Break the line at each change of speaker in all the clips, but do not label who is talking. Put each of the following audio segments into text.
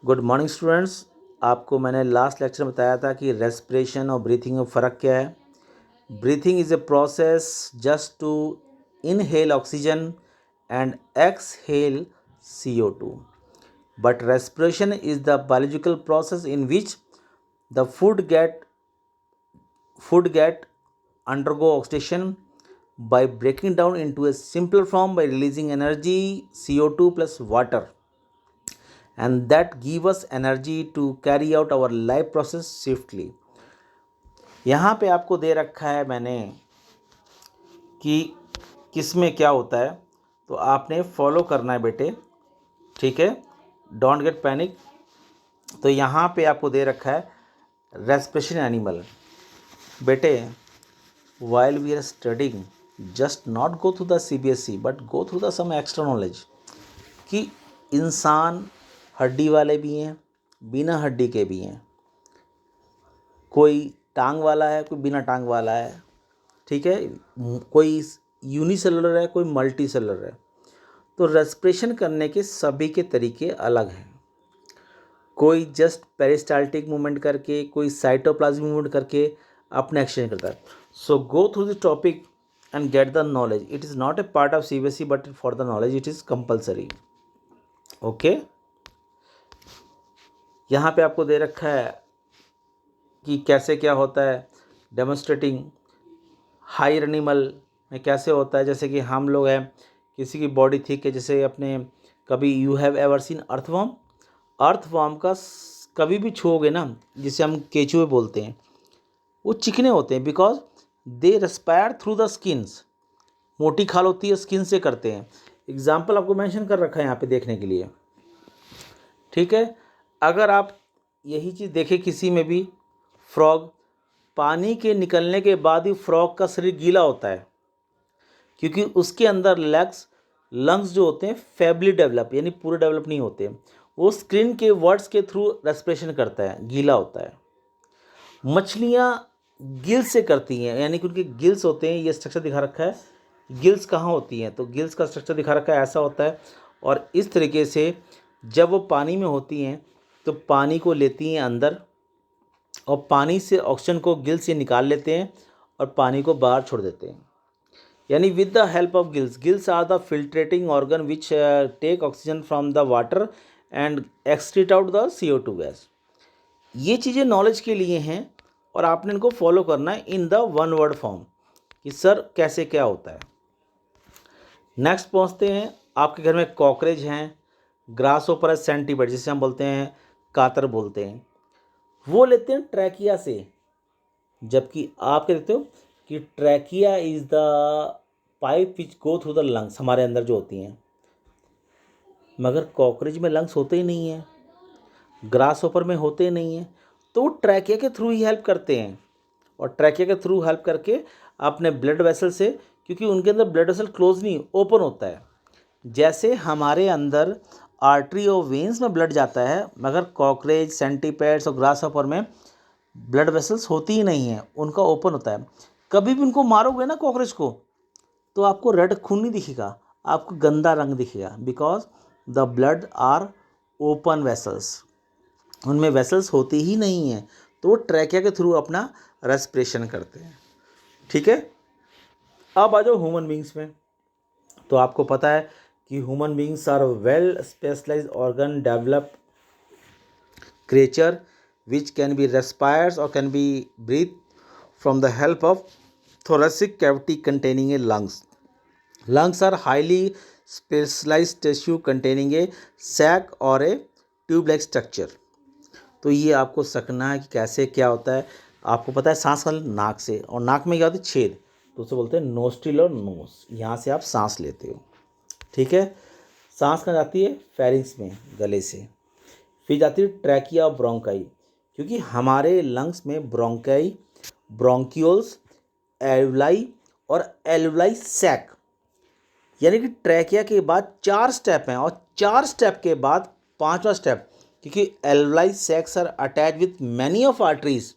Good morning students. आपको मैंने last lecture में बताया था कि रेस्पिरेशन और ब्रीथिंग में फ़र्क क्या है। Breathing is a process just to inhale oxygen and exhale CO2, but respiration is the biological process in which the food get undergo oxidation by breaking down into a simpler form by releasing energy CO2 plus water, and that give us energy to carry out our life process swiftly. यहाँ पे आपको दे रखा है मैंने कि किस में क्या होता है, तो आपने फॉलो करना है बेटे, ठीक है, डोंट गेट पैनिक। तो यहाँ पे आपको दे रखा है रेस्पिरेशन एनिमल। बेटे, while we are studying, just not go through the CBSE but go through the some extra knowledge कि इंसान हड्डी वाले भी हैं, बिना हड्डी के भी हैं, कोई टांग वाला है, कोई बिना टांग वाला है, ठीक है, कोई यूनिसेलुलर है, कोई मल्टी सेलुलर है। तो रेस्पिरेशन करने के सभी के तरीके अलग हैं। कोई जस्ट पेरिस्टाल्टिक मूवमेंट करके, कोई साइटोप्लाज्मिक मूवमेंट करके अपने एक्सचेंज करता है। So go through the topic and get the knowledge. It is not a part of CBSE, but for the knowledge it is compulsory. Okay, यहाँ पे आपको दे रखा है कि कैसे क्या होता है। डेमोन्स्ट्रेटिंग हायर एनिमल में कैसे होता है, जैसे कि हम लोग हैं, किसी की बॉडी थिक है, जैसे अपने कभी you have ever seen earthworm. Earthworm का कभी भी छूओगे ना, जिसे हम केचुए बोलते हैं, वो चिकने होते हैं because they respire through the skins. मोटी खाल होती है, स्किन से करते हैं। एग्जाम्पल आपको मेंशन कर रखा है यहाँ पे देखने के लिए, ठीक है। अगर आप यही चीज़ देखें किसी में भी, फ्रॉग, पानी के निकलने के बाद ही फ्रॉग का शरीर गीला होता है, क्योंकि उसके अंदर लंग्स जो होते हैं फेबली डेवलप, यानी पूरे डेवलप नहीं होते। वो स्क्रीन के वर्ड्स के थ्रू रेस्पिरेशन करता है, गीला होता है। मछलियाँ गिल्स से करती हैं, यानी कि उनके गिल्स होते हैं। ये स्ट्रक्चर दिखा रखा है, गिल्स कहाँ होती हैं, तो गिल्स का स्ट्रक्चर दिखा रखा है, ऐसा होता है। और इस तरीके से जब वो पानी में होती हैं तो पानी को लेती हैं अंदर, और पानी से ऑक्सीजन को गिल्स से निकाल लेते हैं और पानी को बाहर छोड़ देते हैं। यानी with the help of gills are the filtrating organ which take oxygen from the water and excrete out the CO2 gas. ये चीज़ें नॉलेज के लिए हैं और आपने इनको फॉलो करना है in the one word form कि सर कैसे क्या होता है। नेक्स्ट पहुंचते हैं। आपके घर में कॉकरेज हैं, ग्रास ओपर है, सेंटीपेड जिसे हम बोलते हैं, कातर बोलते हैं, वो लेते हैं ट्रैकिया से, जबकि आप क्या देते हो कि trachea is the pipe which go through the lungs, हमारे अंदर जो होती हैं। मगर कॉकरेज में लंग्स होते ही नहीं हैं, ग्रास ओपर में होते ही नहीं हैं, तो वो ट्रैकिया के थ्रू ही हेल्प करते हैं। और ट्रैकिया के थ्रू हेल्प करके अपने ब्लड वेसल से, क्योंकि उनके अंदर ब्लड वेसल क्लोज नहीं ओपन होता है, जैसे हमारे अंदर आर्टरी और वेन्स में ब्लड जाता है, मगर कॉकरेज, सेंटीपेड्स और ग्रास हॉपर में ब्लड वेसल्स होती ही नहीं है, उनका ओपन होता है। कभी भी उनको मारोगे ना कॉकरेज को, तो आपको रेड खून नहीं दिखेगा, आपको गंदा रंग दिखेगा, because the blood are open vessels, उनमें वेसल्स होती ही नहीं हैं। तो वो ट्रैकिया के थ्रू अपना रेस्पिरेशन करते हैं, ठीक है। अब आ जाओ ह्यूमन बींग्स में। तो आपको पता है कि human beings are well specialised organ develop creature which can be respires or can be breathed from the help of thoracic cavity containing a lungs. Lungs are highly specialized tissue containing a sac or a tube-like structure. तो ये आपको सकना है कि कैसे क्या होता है। आपको पता है सांस नाक से, और नाक में क्या होता है, छेद, तो उसे बोलते हैं नोस्ट्रिल और नोस। यहाँ से आप सांस लेते हो, ठीक है। सांस कहाँ जाती है, फेरिंग्स में, गले से। फिर जाती है ट्रैकिया और ब्रोंकाई, क्योंकि हमारे लंग्स में ब्रोंकाई, ब्रोंक्यूल्स, एल्वुलाई और एल्वुलाई सैक, यानी कि ट्रैकिया के बाद 4 स्टेप हैं, और 4 स्टेप के बाद 5वां स्टेप, क्योंकि alveoli sacs are attach with many of arteries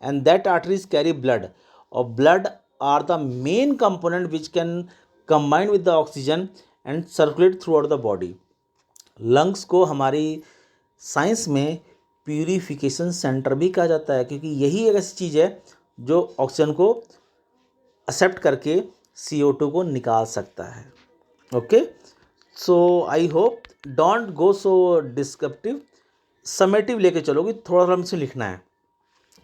and that arteries carry blood, और blood are the main component which can combine with the oxygen and circulate throughout the body. Lungs को हमारी science में purification centre भी कहा जाता है, क्योंकि यही एक ऐसी चीज़ है जो ऑक्सीजन को एक्सेप्ट करके CO2 को निकाल सकता है। Okay, so I hope don't go so descriptive, summative लेके चलोगे, थोड़ा थोड़ा हमसे लिखना है,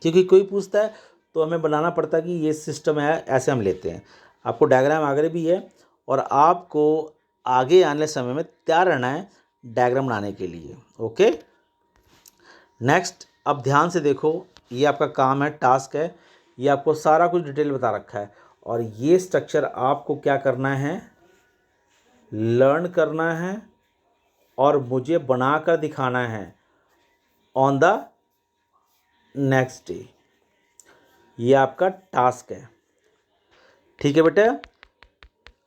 क्योंकि कोई पूछता है तो हमें बनाना पड़ता है कि ये सिस्टम है, ऐसे हम लेते हैं। आपको डायग्राम आगे भी है और आपको आगे आने समय में तैयार रहना है डायग्राम बनाने के लिए। ओके, नेक्स्ट, अब ध्यान से देखो, ये आपका काम है, टास्क है, ये आपको सारा कुछ डिटेल बता रखा है और ये स्ट्रक्चर आपको क्या करना है, लर्न करना है और मुझे बनाकर दिखाना है ऑन द नेक्स्ट डे। ये आपका टास्क है, ठीक है बेटा।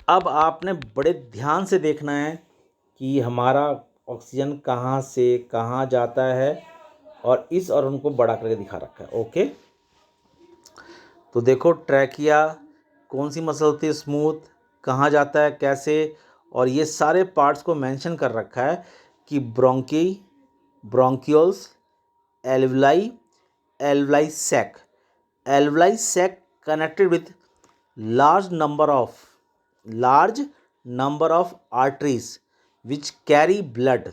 अब आपने बड़े ध्यान से देखना है कि हमारा ऑक्सीजन कहाँ से कहाँ जाता है और इस और उनको बड़ा करके दिखा रखा है। ओके, तो देखो, ट्रैकिया कौन सी मसल होती है, स्मूथ, कहाँ जाता है, कैसे, और ये सारे पार्ट्स को मेंशन कर रखा है कि bronchi, bronchioles, alveoli, alveoli sac, alveoli sac connected with large number of arteries which carry blood,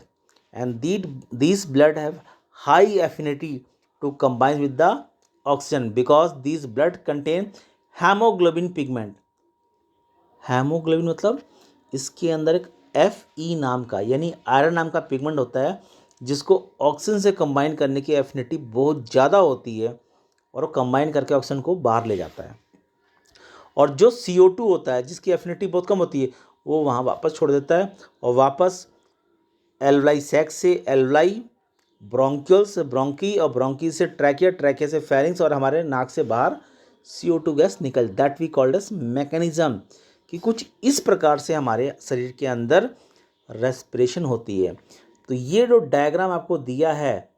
and these blood have high affinity to combine with the oxygen because these blood contain hemoglobin pigment। Haemoglobin मतलब इसके अंदर एक Fe नाम का यानी iron नाम का pigment होता है, जिसको ऑक्सीजन से कंबाइन करने की एफिनिटी बहुत ज़्यादा होती है और वो कंबाइन करके ऑक्सीजन को बाहर ले जाता है। और जो CO2 होता है जिसकी एफिनिटी बहुत कम होती है, वो वहाँ वापस छोड़ देता है और वापस एल्वलाई सैक से एल्वलाई, ब्रोंक्यूल से ब्रोंकी और ब्रोंकी से ट्रैकिया, ट्रैकिया से फेरिंग्स और हमारे नाक से बाहर CO2 गैस निकल, that we called as mechanism, कि कुछ इस प्रकार से हमारे शरीर के अंदर रेस्पिरेशन होती है। तो ये जो डायग्राम आपको दिया है,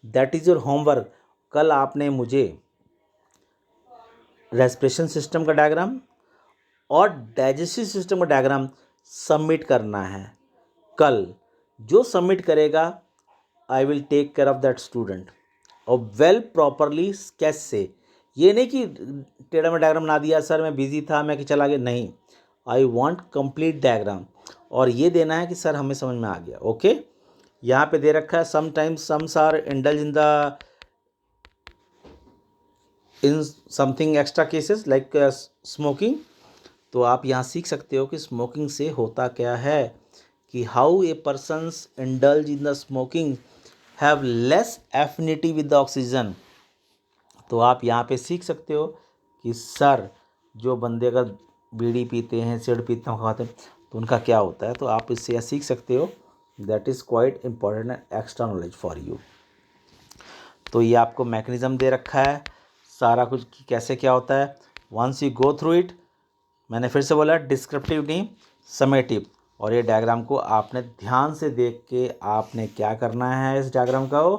दैट इज़ योर होमवर्क। कल आपने मुझे रेस्पिरेशन सिस्टम का डायग्राम और डाइजेस्टिव सिस्टम का डायग्राम सबमिट करना है। कल जो सबमिट करेगा, I will take care of that student, और वेल प्रॉपरली स्केच से, ये नहीं कि टेढ़ा में डायग्राम बना दिया, सर मैं बिजी था मैं कि चला गया, नहीं, आई वांट कंप्लीट डायग्राम, और ये देना है कि सर हमें समझ में आ गया। ओके, यहाँ पे दे रखा है sometimes sums are indulge in something extra cases like smoking. तो आप यहाँ सीख सकते हो कि स्मोकिंग से होता क्या है, कि how a persons indulge in the smoking have less affinity with the oxygen. तो आप यहाँ पे सीख सकते हो कि सर जो बंदे अगर बीड़ी पीते हैं, सिगरेट पीते हैं, खाते हैं, तो उनका क्या होता है। तो आप इससे यह सीख सकते हो, that is quite important and extra knowledge for you. तो ये आपको मैकेनिज़्म दे रखा है सारा कुछ कि कैसे क्या होता है। Once you go through it, मैंने फिर से बोला डिस्क्रिप्टिव नहीं, समेटिव, और ये डायग्राम को आपने ध्यान से देख के आपने क्या करना है, इस डायग्राम का वो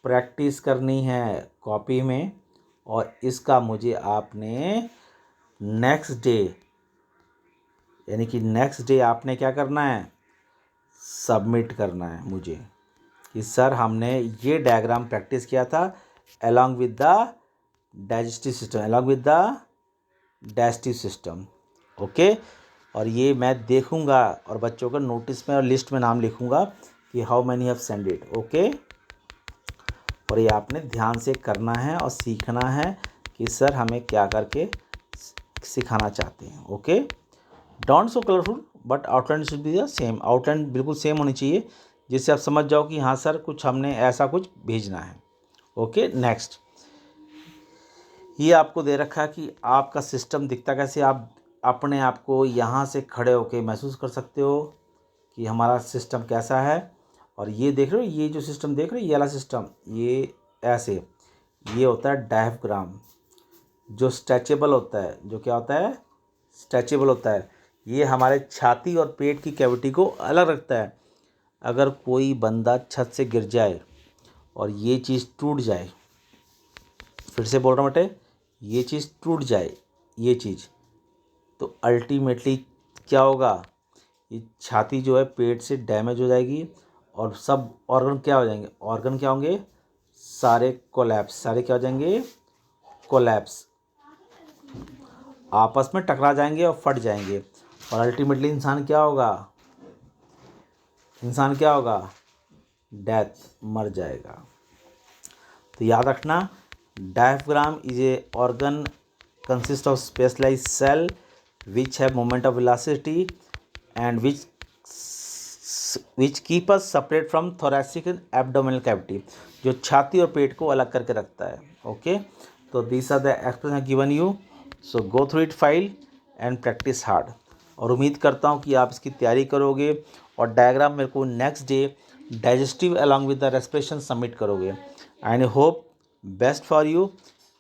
प्रैक्टिस करनी है कॉपी में, और इसका मुझे आपने नेक्स्ट डे यानी कि नेक्स्ट डे आपने क्या करना है, सबमिट करना है मुझे कि सर हमने ये डायग्राम प्रैक्टिस किया था along with the digestive system, along with the digestive system। Okay, और ये मैं देखूंगा और बच्चों को नोटिस में और लिस्ट में नाम लिखूंगा कि how many have send it. Okay, और ये आपने ध्यान से करना है और सीखना है कि सर हमें क्या करके सिखाना चाहते हैं। Okay, don't so colourful but outline should be the same, outline बिल्कुल सेम होनी चाहिए जिससे आप समझ जाओ कि हाँ सर कुछ हमने ऐसा कुछ भेजना है। ओके, नेक्स्ट, ये आपको दे रखा है कि आपका सिस्टम दिखता कैसे, आप अपने आप को यहाँ से खड़े होकर महसूस कर सकते हो कि हमारा सिस्टम कैसा है। और ये देख रहे हो, ये जो सिस्टम देख रहे हो, ये वाला सिस्टम, ये ऐसे, ये होता है डायफ्राम, जो स्ट्रेचेबल होता है, जो क्या होता है, स्ट्रेचेबल होता है। ये हमारे छाती और पेट की कैविटी को अलग रखता है। अगर कोई बंदा छत से गिर जाए और ये चीज़ टूट जाए, फिर से बोल रहा हूँ बेटे, ये चीज़ टूट जाए, ये चीज़, तो अल्टीमेटली क्या होगा, ये छाती जो है पेट से डैमेज हो जाएगी और सब ऑर्गन क्या हो जाएंगे, ऑर्गन क्या होंगे, सारे कोलैप्स, सारे क्या हो जाएंगे, कोलैप्स, आपस में टकरा जाएंगे और फट जाएंगे। और अल्टीमेटली इंसान क्या होगा, इंसान क्या होगा, डेथ, मर जाएगा। तो याद रखना, diaphragm is a organ consist of specialised cell which have moment of velocity and which keep us separate from thoracic and abdominal cavity, जो छाती और पेट को अलग करके रखता है। ओके, तो these are the expression given you, so go through it file and practice hard। और उम्मीद करता हूँ कि आप इसकी तैयारी करोगे और डायग्राम मेरे को next day digestive along with the respiration submit करोगे। And hope best for you,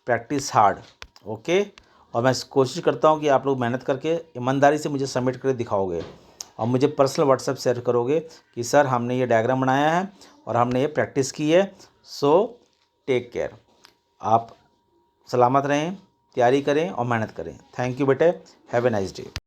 practice hard. Okay, और मैं कोशिश करता हूँ कि आप लोग मेहनत करके ईमानदारी से मुझे सबमिट करके दिखाओगे और मुझे पर्सनल व्हाट्सएप शेयर करोगे कि सर हमने ये डायग्राम बनाया है और हमने ये प्रैक्टिस की है। सो टेक केयर, आप सलामत रहें, तैयारी करें और मेहनत करें। थैंक यू बेटे, हैव ए नाइस डे।